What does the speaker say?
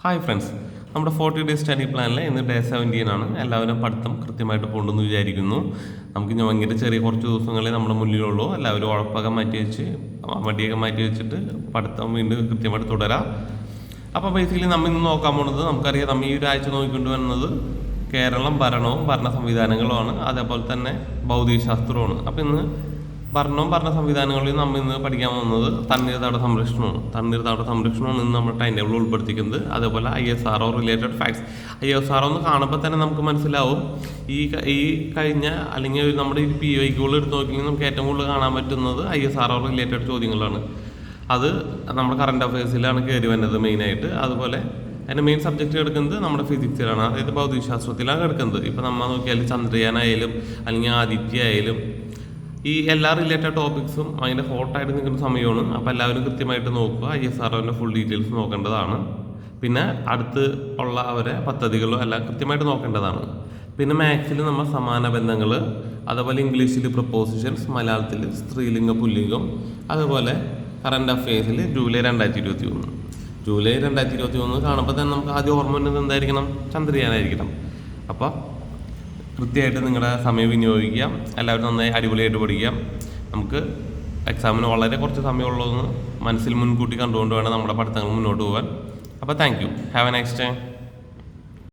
Hi friends, നമ്മുടെ 40 days study പ്ലാനിൽ ഇന്ന് ഡേ 17 ആണ്. എല്ലാവരും പഠിത്തം കൃത്യമായിട്ട് പോകണമെന്ന് വിചാരിക്കുന്നു. നമുക്കിനി ഭയങ്കര ചെറിയ കുറച്ച് ദിവസങ്ങളെ നമ്മുടെ മുന്നിലുള്ളൂ. എല്ലാവരും ഉഴപ്പൊക്കെ മാറ്റി വെച്ച് മടിയൊക്കെ മാറ്റി വെച്ചിട്ട് പഠിത്തം വീണ്ടും കൃത്യമായിട്ട് തുടരാം. അപ്പോൾ ബേസിക്കലി നമ്മൾ ഇന്ന് നോക്കാൻ പോകുന്നത്, നമുക്കറിയാം നമ്മൾ ഈ ഒരാഴ്ച നോക്കിക്കൊണ്ട് വരുന്നത് കേരളം ഭരണവും ഭരണ സംവിധാനങ്ങളുമാണ്, അതേപോലെ തന്നെ ഭൗതികശാസ്ത്രവുമാണ്. അപ്പോൾ ഇന്ന് ഭരണ സംവിധാനങ്ങളിൽ നമ്മൾ ഇന്ന് പഠിക്കാൻ പോകുന്നത് തണ്ണീർത്തട സംരക്ഷണമാണ് ഇന്ന് നമ്മുടെ ടൈം ടേബിൾ ഉൾപ്പെടുത്തിക്കുന്നത്. അതേപോലെ ISRO റിലേറ്റഡ് ഫാക്ട്സ്. ISRO എന്ന് കാണുമ്പോൾ തന്നെ നമുക്ക് മനസ്സിലാവും, ഈ കഴിഞ്ഞ അല്ലെങ്കിൽ നമ്മുടെ ഈ POIക്കുകൾ എടുത്ത് നോക്കിയെങ്കിൽ നമുക്ക് ഏറ്റവും കൂടുതൽ കാണാൻ പറ്റുന്നത് ISRO റിലേറ്റഡ് ചോദ്യങ്ങളാണ്. അത് നമ്മുടെ കറണ്ട് അഫയേഴ്സിലാണ് കയറി വരുന്നത് മെയിനായിട്ട്. അതുപോലെ അതിൻ്റെ മെയിൻ സബ്ജക്റ്റ് എടുക്കുന്നത് നമ്മുടെ ഫിസിക്സിലാണ്, അതായത് ഭൗതികശാസ്ത്രത്തിലാണ് എടുക്കുന്നത്. ഇപ്പോൾ നമ്മൾ നോക്കിയാൽ ചന്ദ്രയാനായാലും അല്ലെങ്കിൽ ആദിത്യ ആയാലും ഈ എല്ലാ റിലേറ്റഡ് ടോപ്പിക്സും അതിൻ്റെ ഹോട്ടായിട്ട് നിൽക്കുന്ന സമയമാണ്. അപ്പോൾ എല്ലാവരും കൃത്യമായിട്ട് നോക്കുക, ISROൻ്റെ ഫുൾ ഡീറ്റെയിൽസ് നോക്കേണ്ടതാണ്. പിന്നെ അടുത്ത് ഉള്ള അവരെ പദ്ധതികളും എല്ലാം കൃത്യമായിട്ട് നോക്കേണ്ടതാണ്. പിന്നെ മാത്സിൽ നമ്മൾ സമാന ബന്ധങ്ങൾ, അതുപോലെ ഇംഗ്ലീഷിൽ പ്രപ്പോസിഷൻസ്, മലയാളത്തിൽ സ്ത്രീലിംഗ പുല്ലിംഗം, അതുപോലെ കറണ്ട് അഫയേഴ്സിൽ ജൂലൈ 2021 കാണുമ്പോൾ തന്നെ നമുക്ക് ആദ്യം ഓർമ്മ വരുന്നത് എന്തായിരിക്കണം? ചന്ദ്രയാനായിരിക്കണം. അപ്പോൾ കൃത്യമായിട്ട് നിങ്ങളുടെ സമയം വിനിയോഗിക്കാം. എല്ലാവരും നന്നായി അടിപൊളിയായിട്ട് പഠിക്കാം. നമുക്ക് എക്സാമിന് വളരെ കുറച്ച് സമയമുള്ളതെന്ന് മനസ്സിൽ മുൻകൂട്ടി കണ്ടുകൊണ്ട് വേണം നമ്മുടെ പഠിത്തങ്ങൾ മുന്നോട്ട് പോകാൻ. അപ്പോൾ thank you. Have A nice day.